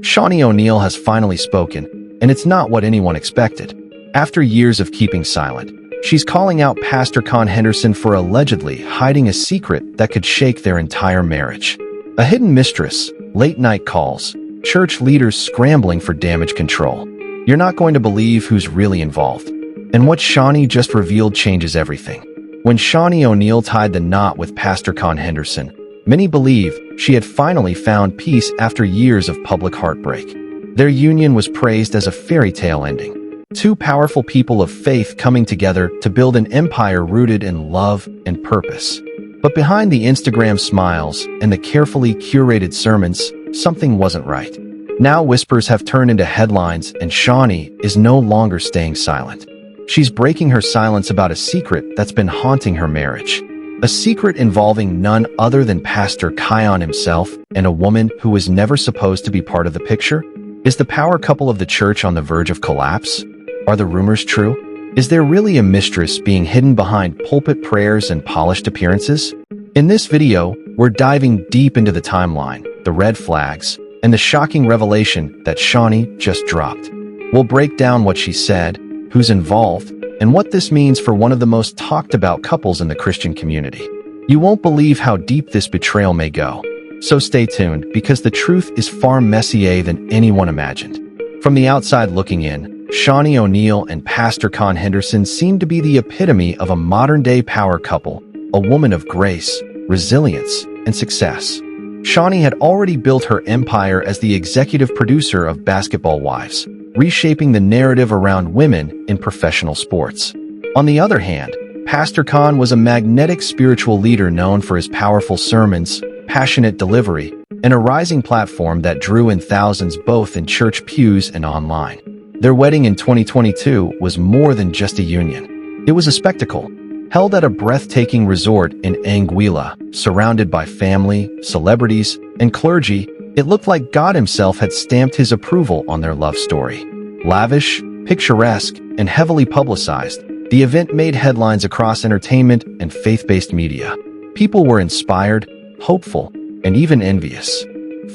Shaunie O'Neal has finally spoken, and it's not what anyone expected. After years of keeping silent, she's calling out Pastor Con Henderson for allegedly hiding a secret that could shake their entire marriage. A hidden mistress, late-night calls, church leaders scrambling for damage control. You're not going to believe who's really involved. And what Shaunie just revealed changes everything. When Shaunie O'Neal tied the knot with Pastor Con Henderson, many believe she had finally found peace after years of public heartbreak. Their union was praised as a fairy tale ending. Two powerful people of faith coming together to build an empire rooted in love and purpose. But behind the Instagram smiles and the carefully curated sermons, something wasn't right. Now whispers have turned into headlines, and Shaunie is no longer staying silent. She's breaking her silence about a secret that's been haunting her marriage. A secret involving none other than Pastor Kion himself and a woman who was never supposed to be part of the picture. Is the power couple of the church on the verge of collapse? Are the rumors true? Is there really a mistress being hidden behind pulpit prayers and polished appearances? In this video, we're diving deep into the timeline, the red flags, and the shocking revelation that Shaunie just dropped. We'll break down what she said, who's involved, and what this means for one of the most talked about couples in the Christian community. You won't believe how deep this betrayal may go. So stay tuned, because the truth is far messier than anyone imagined. From the outside looking in, Shaunie O'Neal and Pastor Con Henderson seem to be the epitome of a modern-day power couple, a woman of grace, resilience, and success. Shaunie had already built her empire as the executive producer of Basketball Wives, reshaping the narrative around women in professional sports. On the other hand, Pastor Con was a magnetic spiritual leader known for his powerful sermons, passionate delivery, and a rising platform that drew in thousands both in church pews and online. Their wedding in 2022 was more than just a union. It was a spectacle. Held at a breathtaking resort in Anguilla, surrounded by family, celebrities, and clergy, it looked like God himself had stamped his approval on their love story. Lavish, picturesque, and heavily publicized, the event made headlines across entertainment and faith-based media. People were inspired, hopeful, and even envious.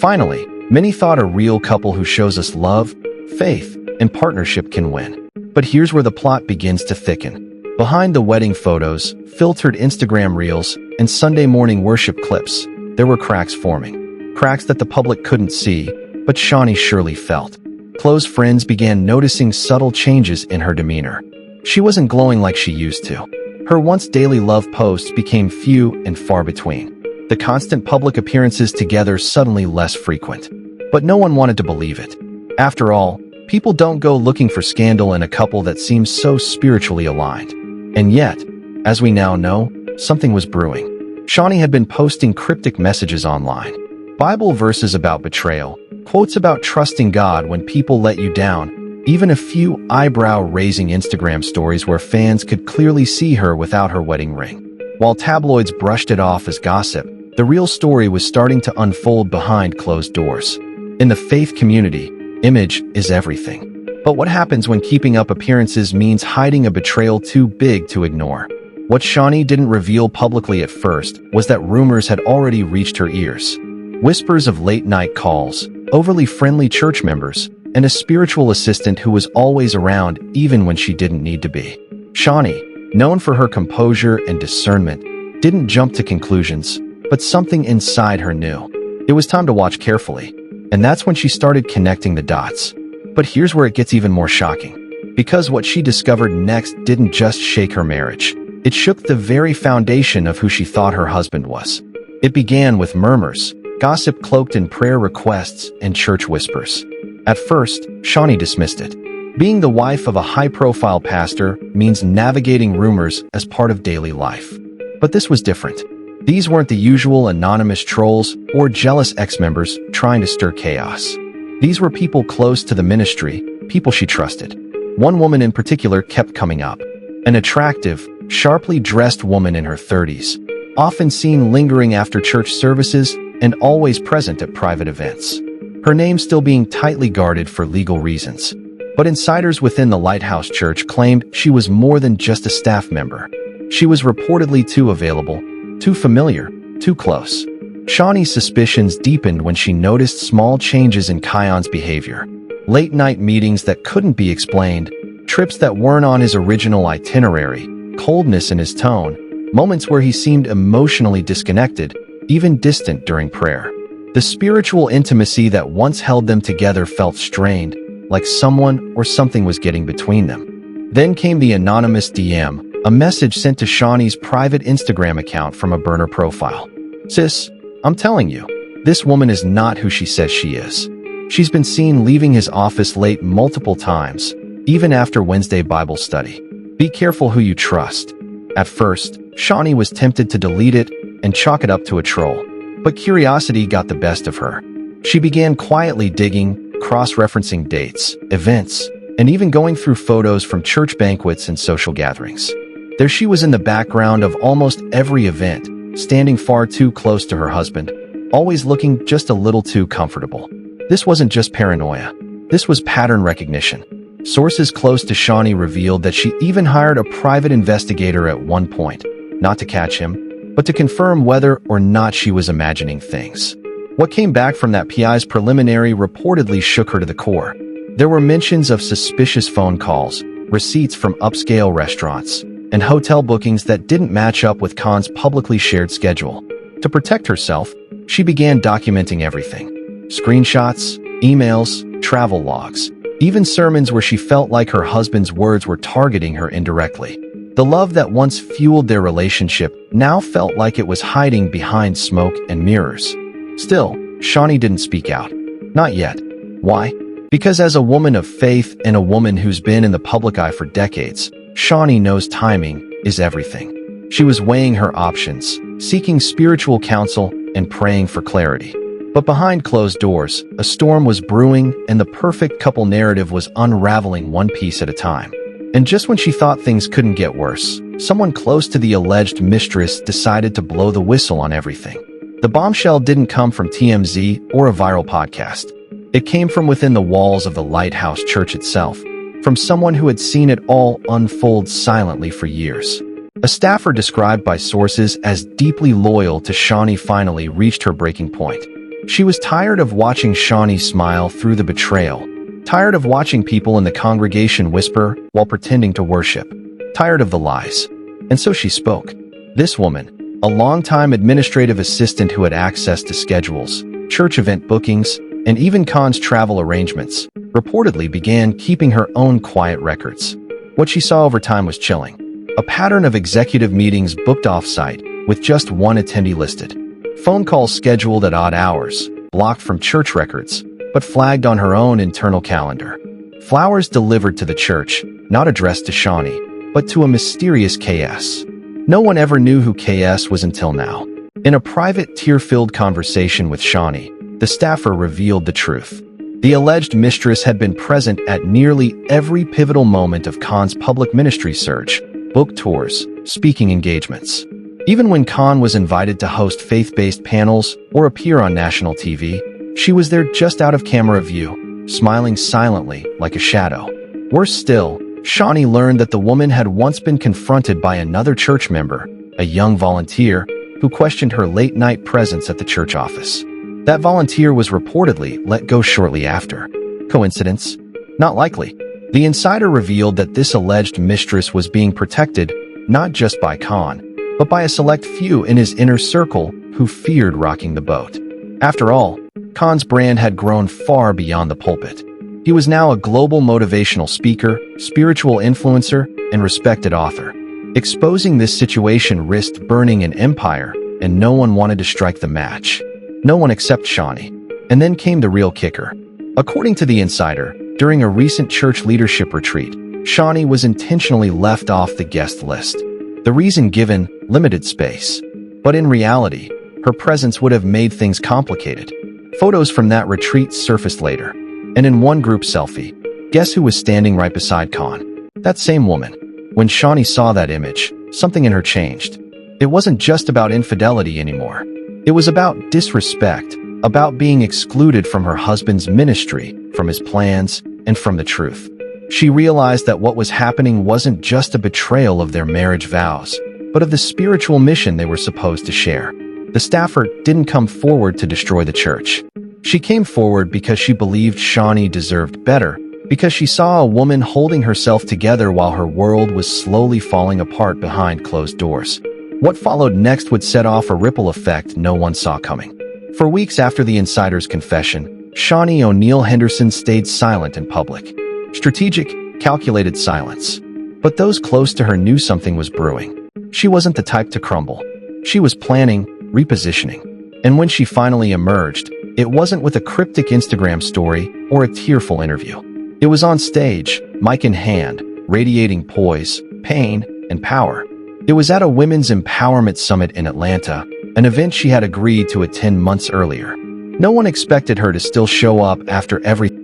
Finally, many thought a real couple who shows us love, faith, and partnership can win. But here's where the plot begins to thicken. Behind the wedding photos, filtered Instagram reels, and Sunday morning worship clips, there were cracks forming. Cracks that the public couldn't see, but Shaunie surely felt. Close friends began noticing subtle changes in her demeanor. She wasn't glowing like she used to. Her once daily love posts became few and far between. The constant public appearances together suddenly less frequent. But no one wanted to believe it. After all, people don't go looking for scandal in a couple that seems so spiritually aligned. And yet, as we now know, something was brewing. Shaunie had been posting cryptic messages online. Bible verses about betrayal, quotes about trusting God when people let you down, even a few eyebrow-raising Instagram stories where fans could clearly see her without her wedding ring. While tabloids brushed it off as gossip, the real story was starting to unfold behind closed doors. In the faith community, image is everything. But what happens when keeping up appearances means hiding a betrayal too big to ignore? What Shaunie didn't reveal publicly at first was that rumors had already reached her ears. Whispers of late-night calls, overly friendly church members, and a spiritual assistant who was always around even when she didn't need to be. Shaunie, known for her composure and discernment, didn't jump to conclusions, but something inside her knew. It was time to watch carefully, and that's when she started connecting the dots. But here's where it gets even more shocking. Because what she discovered next didn't just shake her marriage. It shook the very foundation of who she thought her husband was. It began with murmurs, gossip cloaked in prayer requests, and church whispers. At first, Shaunie dismissed it. Being the wife of a high-profile pastor means navigating rumors as part of daily life. But this was different. These weren't the usual anonymous trolls or jealous ex-members trying to stir chaos. These were people close to the ministry, people she trusted. One woman in particular kept coming up. An attractive, sharply dressed woman in her 30s, often seen lingering after church services and always present at private events. Her name still being tightly guarded for legal reasons. But insiders within the Lighthouse Church claimed she was more than just a staff member. She was reportedly too available, too familiar, too close. Shaunie's suspicions deepened when she noticed small changes in Kion's behavior. Late-night meetings that couldn't be explained, trips that weren't on his original itinerary, coldness in his tone, moments where he seemed emotionally disconnected, even distant during prayer. The spiritual intimacy that once held them together felt strained, like someone or something was getting between them. Then came the anonymous DM, a message sent to Shaunie's private Instagram account from a burner profile. "Sis, I'm telling you, this woman is not who she says she is. She's been seen leaving his office late multiple times, even after Wednesday Bible study. Be careful who you trust." At first, Shaunie was tempted to delete it and chalk it up to a troll. But curiosity got the best of her. She began quietly digging, cross-referencing dates, events, and even going through photos from church banquets and social gatherings. There she was in the background of almost every event, standing far too close to her husband, always looking just a little too comfortable. This wasn't just paranoia. This was pattern recognition. Sources close to Shaunie revealed that she even hired a private investigator at one point, not to catch him, but to confirm whether or not she was imagining things. What came back from that PI's preliminary reportedly shook her to the core. There were mentions of suspicious phone calls, receipts from upscale restaurants, and hotel bookings that didn't match up with Khan's publicly shared schedule. To protect herself, she began documenting everything. Screenshots, emails, travel logs, even sermons where she felt like her husband's words were targeting her indirectly. The love that once fueled their relationship now felt like it was hiding behind smoke and mirrors. Still, Shaunie didn't speak out. Not yet. Why? Because as a woman of faith and a woman who's been in the public eye for decades, Shaunie knows timing is everything. She was weighing her options, seeking spiritual counsel, and praying for clarity. But behind closed doors, a storm was brewing, and the perfect couple narrative was unraveling one piece at a time. And just when she thought things couldn't get worse, someone close to the alleged mistress decided to blow the whistle on everything. The bombshell didn't come from TMZ or a viral podcast. It came from within the walls of the Lighthouse Church itself, from someone who had seen it all unfold silently for years. A staffer described by sources as deeply loyal to Shaunie finally reached her breaking point. She was tired of watching Shaunie smile through the betrayal, tired of watching people in the congregation whisper while pretending to worship, tired of the lies. And so she spoke. This woman, a longtime administrative assistant who had access to schedules, church event bookings, and even Khan's travel arrangements, reportedly began keeping her own quiet records. What she saw over time was chilling. A pattern of executive meetings booked off-site, with just one attendee listed. Phone calls scheduled at odd hours, blocked from church records, but flagged on her own internal calendar. Flowers delivered to the church, not addressed to Shaunie, but to a mysterious KS. No one ever knew who KS was until now. In a private, tear-filled conversation with Shaunie, the staffer revealed the truth. The alleged mistress had been present at nearly every pivotal moment of Khan's public ministry surge, book tours, speaking engagements. Even when Khan was invited to host faith-based panels or appear on national TV, she was there just out of camera view, smiling silently like a shadow. Worse still, Shaunie learned that the woman had once been confronted by another church member, a young volunteer, who questioned her late-night presence at the church office. That volunteer was reportedly let go shortly after. Coincidence? Not likely. The insider revealed that this alleged mistress was being protected not just by Khan, but by a select few in his inner circle who feared rocking the boat. After all, Khan's brand had grown far beyond the pulpit. He was now a global motivational speaker, spiritual influencer, and respected author. Exposing this situation risked burning an empire, and no one wanted to strike the match. No one except Shaunie. And then came the real kicker. According to the insider, during a recent church leadership retreat, Shaunie was intentionally left off the guest list. The reason given, limited space. But in reality, her presence would have made things complicated. Photos from that retreat surfaced later. And in one group selfie, guess who was standing right beside Khan? That same woman. When Shaunie saw that image, something in her changed. It wasn't just about infidelity anymore. It was about disrespect, about being excluded from her husband's ministry, from his plans, and from the truth. She realized that what was happening wasn't just a betrayal of their marriage vows, but of the spiritual mission they were supposed to share. The staffer didn't come forward to destroy the church. She came forward because she believed Shaunie deserved better, because she saw a woman holding herself together while her world was slowly falling apart behind closed doors. What followed next would set off a ripple effect no one saw coming. For weeks after the insider's confession, Shaunie O'Neal Henderson stayed silent in public. Strategic, calculated silence. But those close to her knew something was brewing. She wasn't the type to crumble. She was planning, repositioning. And when she finally emerged, it wasn't with a cryptic Instagram story or a tearful interview. It was on stage, mic in hand, radiating poise, pain, and power. It was at a women's empowerment summit in Atlanta, an event she had agreed to attend months earlier. No one expected her to still show up after everything.